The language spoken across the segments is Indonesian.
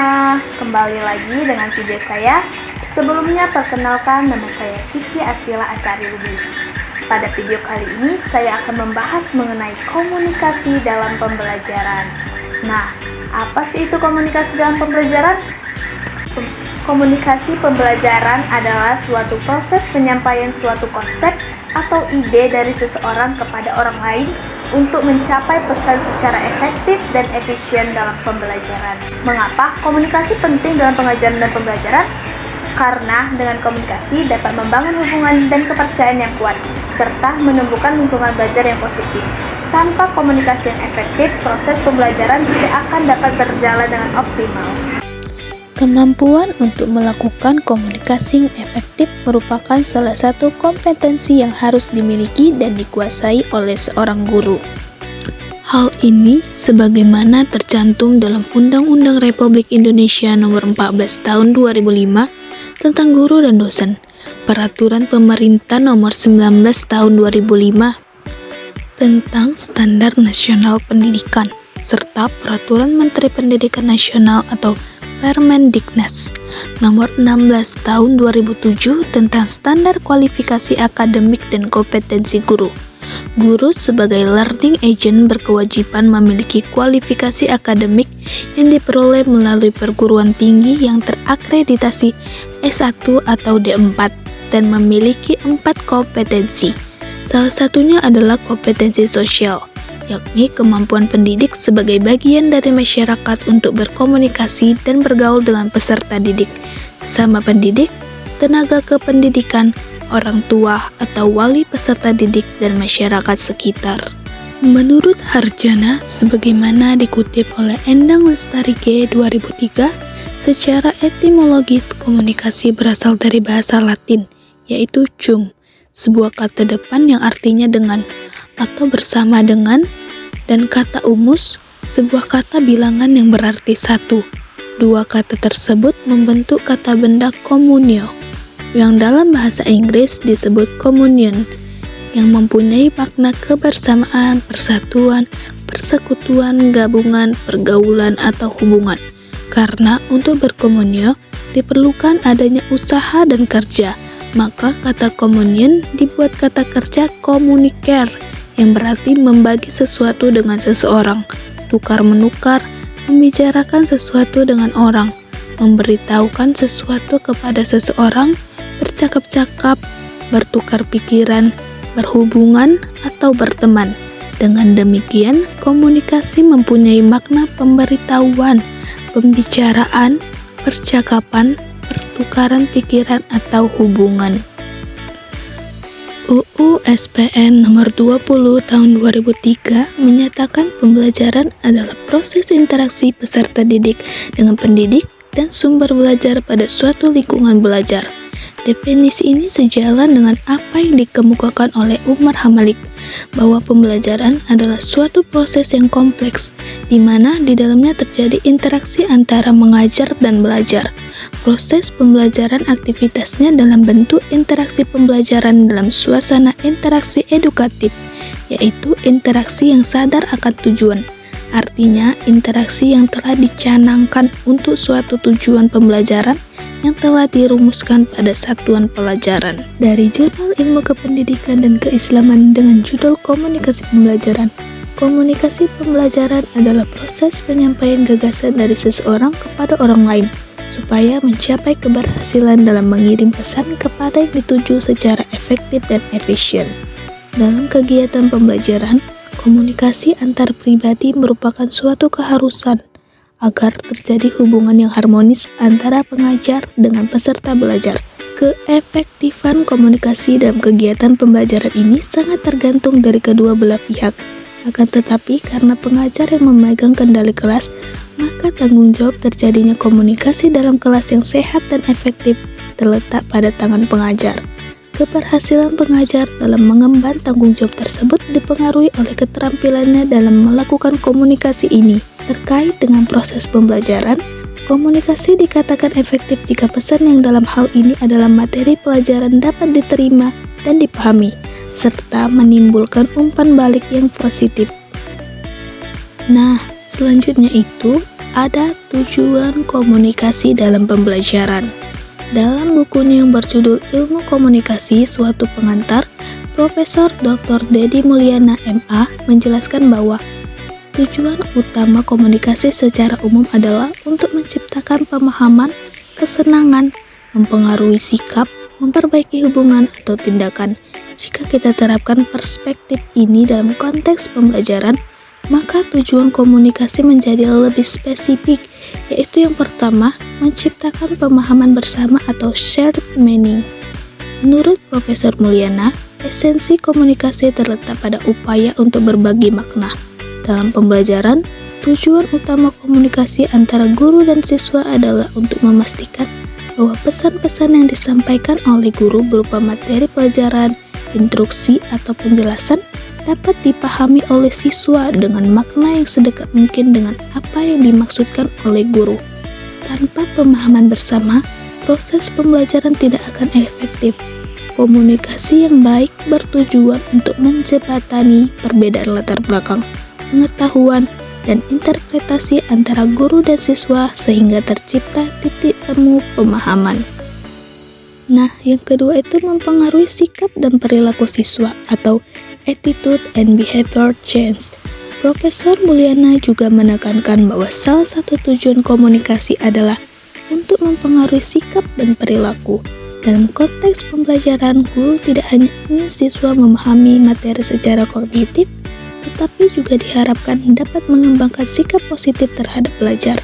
semua, kembali lagi dengan video saya. Sebelumnya perkenalkan, nama saya Siti Asila Asari Lubis. Pada video kali ini saya akan membahas mengenai komunikasi dalam pembelajaran. Nah, apa sih itu komunikasi dalam pembelajaran? Komunikasi pembelajaran adalah suatu proses penyampaian suatu konsep atau ide dari seseorang kepada orang lain untuk mencapai pesan secara efektif dan efisien dalam pembelajaran. Mengapa komunikasi penting dalam pengajaran dan pembelajaran? Karena dengan komunikasi dapat membangun hubungan dan kepercayaan yang kuat, serta menumbuhkan lingkungan belajar yang positif. Tanpa komunikasi yang efektif, proses pembelajaran tidak akan dapat berjalan dengan optimal. Kemampuan untuk melakukan komunikasi yang efektif merupakan salah satu kompetensi yang harus dimiliki dan dikuasai oleh seorang guru. Hal ini sebagaimana tercantum dalam Undang-Undang Republik Indonesia Nomor 14 Tahun 2005 tentang Guru dan Dosen, Peraturan Pemerintah Nomor 19 Tahun 2005 tentang Standar Nasional Pendidikan, serta Peraturan Menteri Pendidikan Nasional atau Permendiknas Nomor 16 Tahun 2007 tentang Standar Kualifikasi Akademik dan Kompetensi Guru. Guru sebagai learning agent berkewajiban memiliki kualifikasi akademik yang diperoleh melalui perguruan tinggi yang terakreditasi S1 atau D4 dan memiliki 4 kompetensi. Salah satunya adalah kompetensi sosial, yakni kemampuan pendidik sebagai bagian dari masyarakat untuk berkomunikasi dan bergaul dengan peserta didik, sesama pendidik, tenaga kependidikan, orang tua atau wali peserta didik, dan masyarakat sekitar. Menurut Harjana, sebagaimana dikutip oleh Endang Lestari G. 2003, secara etimologis komunikasi berasal dari bahasa Latin, yaitu cum, sebuah kata depan yang artinya dengan atau bersama dengan, dan kata umus, sebuah kata bilangan yang berarti satu. Dua kata tersebut membentuk kata benda communio, yang dalam bahasa Inggris disebut communion, yang mempunyai makna kebersamaan, persatuan, persekutuan, gabungan, pergaulan, atau hubungan. Karena untuk berkomunio diperlukan adanya usaha dan kerja, maka kata communion dibuat kata kerja communicare, yang berarti membagi sesuatu dengan seseorang, tukar-menukar, membicarakan sesuatu dengan orang, memberitahukan sesuatu kepada seseorang, bercakap-cakap, bertukar pikiran, berhubungan, atau berteman. Dengan demikian, komunikasi mempunyai makna pemberitahuan, pembicaraan, percakapan, pertukaran pikiran, atau hubungan. UU SPN Nomor 20 Tahun 2003 menyatakan pembelajaran adalah proses interaksi peserta didik dengan pendidik dan sumber belajar pada suatu lingkungan belajar. Definisi ini sejalan dengan apa yang dikemukakan oleh Umar Hamalik, bahwa pembelajaran adalah suatu proses yang kompleks, di mana di dalamnya terjadi interaksi antara mengajar dan belajar. Proses pembelajaran aktivitasnya dalam bentuk interaksi pembelajaran dalam suasana interaksi edukatif, yaitu interaksi yang sadar akan tujuan. Artinya, interaksi yang telah dicanangkan untuk suatu tujuan pembelajaran yang telah dirumuskan pada satuan pelajaran. Dari Jurnal Ilmu Kependidikan dan Keislaman dengan judul Komunikasi Pembelajaran. Komunikasi pembelajaran adalah proses penyampaian gagasan dari seseorang kepada orang lain, supaya mencapai keberhasilan dalam mengirim pesan kepada yang dituju secara efektif dan efisien. Dalam kegiatan pembelajaran, komunikasi antar pribadi merupakan suatu keharusan agar terjadi hubungan yang harmonis antara pengajar dengan peserta belajar. Keefektifan komunikasi dalam kegiatan pembelajaran ini sangat tergantung dari kedua belah pihak. Akan tetapi, karena pengajar yang memegang kendali kelas, maka tanggung jawab terjadinya komunikasi dalam kelas yang sehat dan efektif terletak pada tangan pengajar. Keberhasilan pengajar dalam mengemban tanggung jawab tersebut dipengaruhi oleh keterampilannya dalam melakukan komunikasi ini. Terkait dengan proses pembelajaran, komunikasi dikatakan efektif jika pesan yang dalam hal ini adalah materi pelajaran dapat diterima dan dipahami, serta menimbulkan umpan balik yang positif. Nah, selanjutnya itu ada tujuan komunikasi dalam pembelajaran. Dalam bukunya yang berjudul Ilmu Komunikasi, Suatu Pengantar, Profesor Dr. Dedi Mulyana MA menjelaskan bahwa tujuan utama komunikasi secara umum adalah untuk menciptakan pemahaman, kesenangan, mempengaruhi sikap, memperbaiki hubungan atau tindakan. Jika kita terapkan perspektif ini dalam konteks pembelajaran, maka tujuan komunikasi menjadi lebih spesifik, yaitu yang pertama, menciptakan pemahaman bersama atau shared meaning. Menurut Profesor Mulyana, esensi komunikasi terletak pada upaya untuk berbagi makna. Dalam pembelajaran, tujuan utama komunikasi antara guru dan siswa adalah untuk memastikan bahwa pesan-pesan yang disampaikan oleh guru berupa materi pelajaran, instruksi, atau penjelasan dapat dipahami oleh siswa dengan makna yang sedekat mungkin dengan apa yang dimaksudkan oleh guru. Tanpa pemahaman bersama, proses pembelajaran tidak akan efektif. Komunikasi yang baik bertujuan untuk menjembatani perbedaan latar belakang, pengetahuan, dan interpretasi antara guru dan siswa sehingga tercipta titik temu pemahaman. Nah, yang kedua itu mempengaruhi sikap dan perilaku siswa atau attitude and behavior change. Profesor Mulyana juga menekankan bahwa salah satu tujuan komunikasi adalah untuk mempengaruhi sikap dan perilaku. Dalam konteks pembelajaran, guru tidak hanya ingin siswa memahami materi secara kognitif, tetapi juga diharapkan dapat mengembangkan sikap positif terhadap belajar,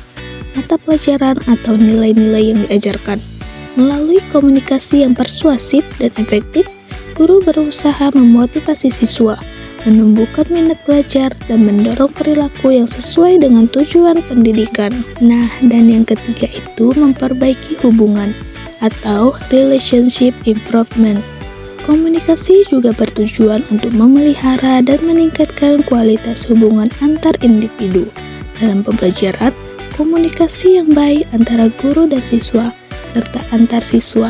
mata pelajaran, atau nilai-nilai yang diajarkan. Melalui komunikasi yang persuasif dan efektif, guru berusaha memotivasi siswa, menumbuhkan minat belajar, dan mendorong perilaku yang sesuai dengan tujuan pendidikan. Nah, dan yang ketiga itu memperbaiki hubungan atau relationship improvement. Komunikasi juga bertujuan untuk memelihara dan meningkatkan kualitas hubungan antar individu. Dalam pembelajaran, komunikasi yang baik antara guru dan siswa serta antar siswa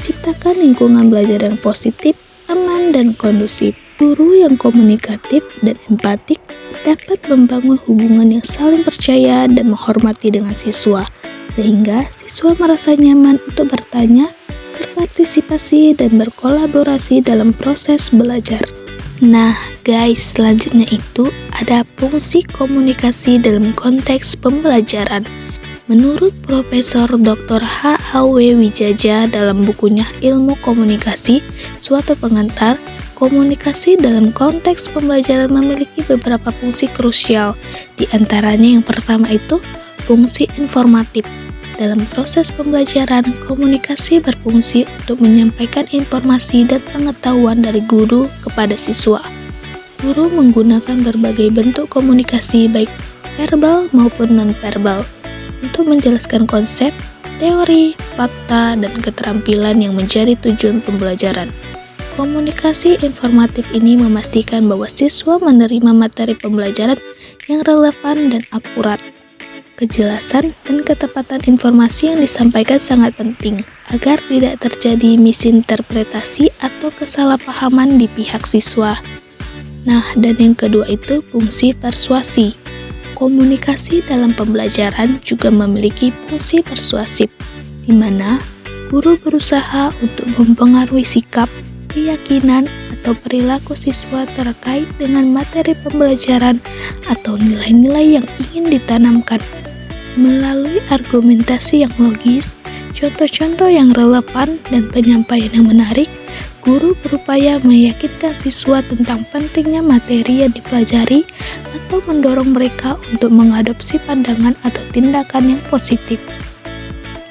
menciptakan lingkungan belajar yang positif, aman, dan kondusif. Guru yang komunikatif dan empatik dapat membangun hubungan yang saling percaya dan menghormati dengan siswa, sehingga siswa merasa nyaman untuk bertanya, berpartisipasi, dan berkolaborasi dalam proses belajar. Nah, guys, selanjutnya itu ada fungsi komunikasi dalam konteks pembelajaran. Menurut Profesor Dr. H.A.W. Wijaja dalam bukunya Ilmu Komunikasi, Suatu Pengantar, komunikasi dalam konteks pembelajaran memiliki beberapa fungsi krusial. Di antaranya yang pertama itu fungsi informatif. Dalam proses pembelajaran, komunikasi berfungsi untuk menyampaikan informasi dan pengetahuan dari guru kepada siswa. Guru menggunakan berbagai bentuk komunikasi baik verbal maupun non-verbal untuk menjelaskan konsep, teori, fakta, dan keterampilan yang menjadi tujuan pembelajaran. Komunikasi informatif ini memastikan bahwa siswa menerima materi pembelajaran yang relevan dan akurat. Kejelasan dan ketepatan informasi yang disampaikan sangat penting agar tidak terjadi misinterpretasi atau kesalahpahaman di pihak siswa. Nah, dan yang kedua itu fungsi persuasi. Komunikasi dalam pembelajaran juga memiliki fungsi persuasif, di mana guru berusaha untuk mempengaruhi sikap, keyakinan, atau perilaku siswa terkait dengan materi pembelajaran atau nilai-nilai yang ingin ditanamkan. Melalui argumentasi yang logis, contoh-contoh yang relevan, dan penyampaian yang menarik, guru berupaya meyakinkan siswa tentang pentingnya materi yang dipelajari atau mendorong mereka untuk mengadopsi pandangan atau tindakan yang positif.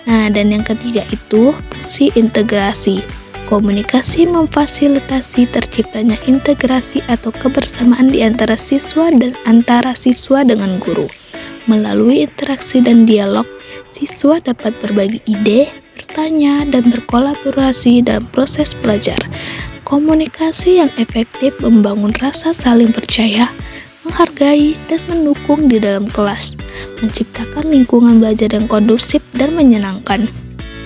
Nah, dan yang ketiga itu fungsi integrasi. Komunikasi memfasilitasi terciptanya integrasi atau kebersamaan di antara siswa dan antara siswa dengan guru. Melalui interaksi dan dialog, siswa dapat berbagi ide, bertanya, dan berkolaborasi dalam proses belajar. Komunikasi yang efektif membangun rasa saling percaya, menghargai, dan mendukung di dalam kelas, menciptakan lingkungan belajar yang kondusif dan menyenangkan.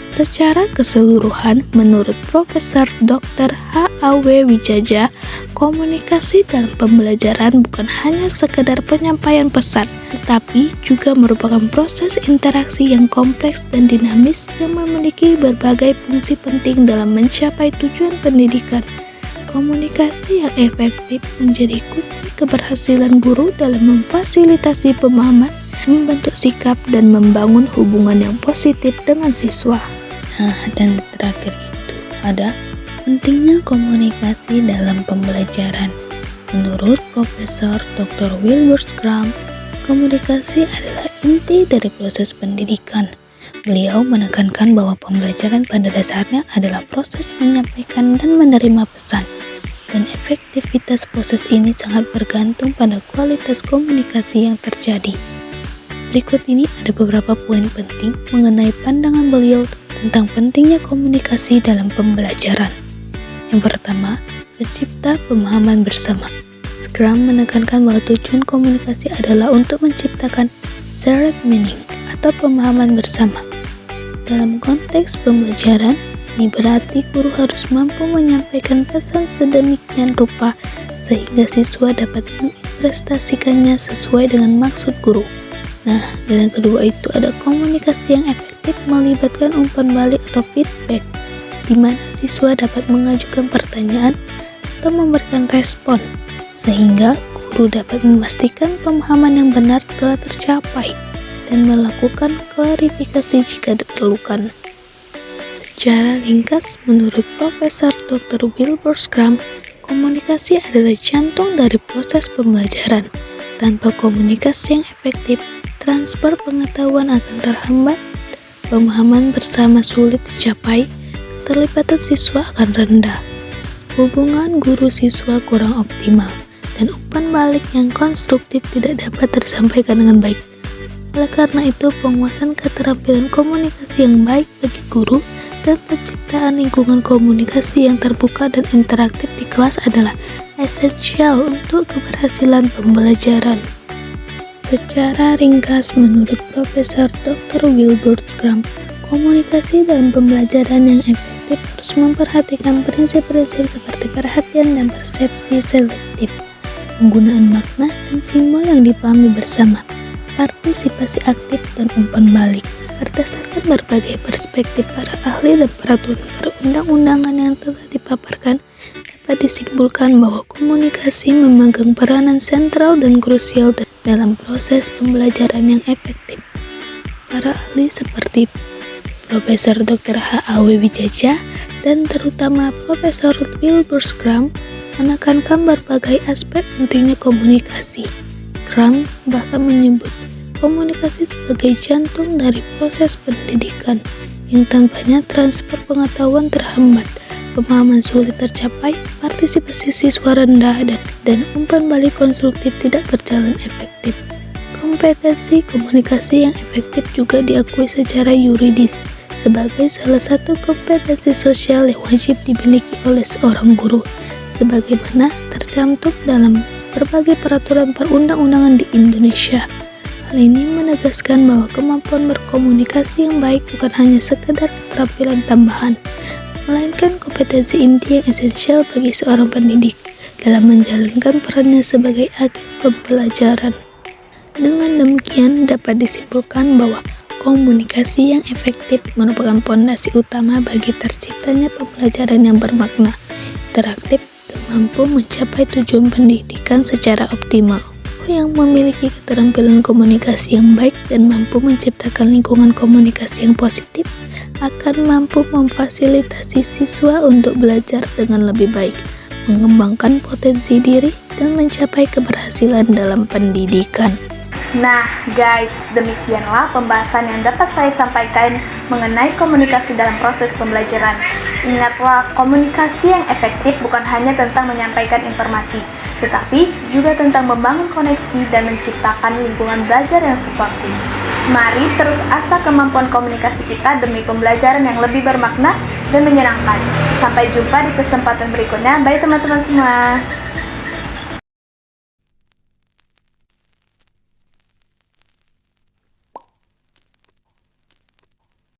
Secara keseluruhan, menurut Profesor Dr. H.A.W. Wijaja, komunikasi dalam pembelajaran bukan hanya sekedar penyampaian pesan, tetapi juga merupakan proses interaksi yang kompleks dan dinamis yang memiliki berbagai fungsi penting dalam mencapai tujuan pendidikan. Komunikasi yang efektif menjadi kunci keberhasilan guru dalam memfasilitasi pemahaman, membentuk sikap, dan membangun hubungan yang positif dengan siswa. Nah, dan terakhir itu ada pentingnya komunikasi dalam pembelajaran. Menurut Profesor Dr. Wilbur Schramm, komunikasi adalah inti dari proses pendidikan. Beliau menekankan bahwa pembelajaran pada dasarnya adalah proses menyampaikan dan menerima pesan, dan efektivitas proses ini sangat bergantung pada kualitas komunikasi yang terjadi. Berikut ini ada beberapa poin penting mengenai pandangan beliau tentang pentingnya komunikasi dalam pembelajaran. Yang pertama, mencipta pemahaman bersama. Schramm menekankan bahwa tujuan komunikasi adalah untuk menciptakan shared meaning atau pemahaman bersama. Dalam konteks pembelajaran, ini berarti guru harus mampu menyampaikan pesan sedemikian rupa sehingga siswa dapat menginterpretasikannya sesuai dengan maksud guru. Nah, dan yang kedua itu ada komunikasi yang efektif melibatkan umpan balik atau feedback, di mana siswa dapat mengajukan pertanyaan atau memberikan respon, sehingga guru dapat memastikan pemahaman yang benar telah tercapai dan melakukan klarifikasi jika diperlukan. Secara ringkas, menurut Profesor Dr. Wilbur Schramm, komunikasi adalah jantung dari proses pembelajaran. Tanpa komunikasi yang efektif, transfer pengetahuan akan terhambat, pemahaman bersama sulit dicapai, keterlibatan siswa akan rendah, hubungan guru-siswa kurang optimal, dan umpan balik yang konstruktif tidak dapat tersampaikan dengan baik. Oleh karena itu, penguasaan keterampilan komunikasi yang baik bagi guru dan penciptaan lingkungan komunikasi yang terbuka dan interaktif di kelas adalah esensial untuk keberhasilan pembelajaran. Secara ringkas, menurut Profesor Dr. Wilbur Schramm, komunikasi dalam pembelajaran yang efektif harus memperhatikan prinsip-prinsip seperti perhatian dan persepsi selektif, penggunaan makna dan simbol yang dipahami bersama, partisipasi aktif dan umpan balik. Berdasarkan berbagai perspektif para ahli dan peraturan perundang-undangan yang telah dipaparkan, dapat disimpulkan bahwa komunikasi memegang peranan sentral dan krusial dalam proses pembelajaran yang efektif. Para ahli seperti Profesor Dr. H.A.W. Wijaja dan terutama Profesor Wilbur Schramm menekankan berbagai aspek pentingnya komunikasi. Schramm bahkan menyebut komunikasi sebagai jantung dari proses pendidikan, yang tanpanya transfer pengetahuan terhambat, pemahaman sulit tercapai, partisipasi siswa rendah, dan umpan balik konstruktif tidak berjalan efektif. Kompetensi komunikasi yang efektif juga diakui secara yuridis sebagai salah satu kompetensi sosial yang wajib dimiliki oleh seorang guru, sebagaimana tercantum dalam berbagai peraturan perundang-undangan di Indonesia. Hal ini menegaskan bahwa kemampuan berkomunikasi yang baik bukan hanya sekedar keterampilan tambahan, melainkan kompetensi inti yang esensial bagi seorang pendidik dalam menjalankan perannya sebagai agen pembelajaran. Dengan demikian, dapat disimpulkan bahwa komunikasi yang efektif merupakan fondasi utama bagi terciptanya pembelajaran yang bermakna, interaktif, dan mampu mencapai tujuan pendidikan secara optimal. Yang memiliki keterampilan komunikasi yang baik dan mampu menciptakan lingkungan komunikasi yang positif akan mampu memfasilitasi siswa untuk belajar dengan lebih baik, mengembangkan potensi diri, dan mencapai keberhasilan dalam pendidikan. Nah guys, demikianlah pembahasan yang dapat saya sampaikan mengenai komunikasi dalam proses pembelajaran. Ingatlah, komunikasi yang efektif bukan hanya tentang menyampaikan informasi, tetapi juga tentang membangun koneksi dan menciptakan lingkungan belajar yang suportif. Mari terus asah kemampuan komunikasi kita demi pembelajaran yang lebih bermakna dan menyenangkan. Sampai jumpa di kesempatan berikutnya. Bye teman-teman semua.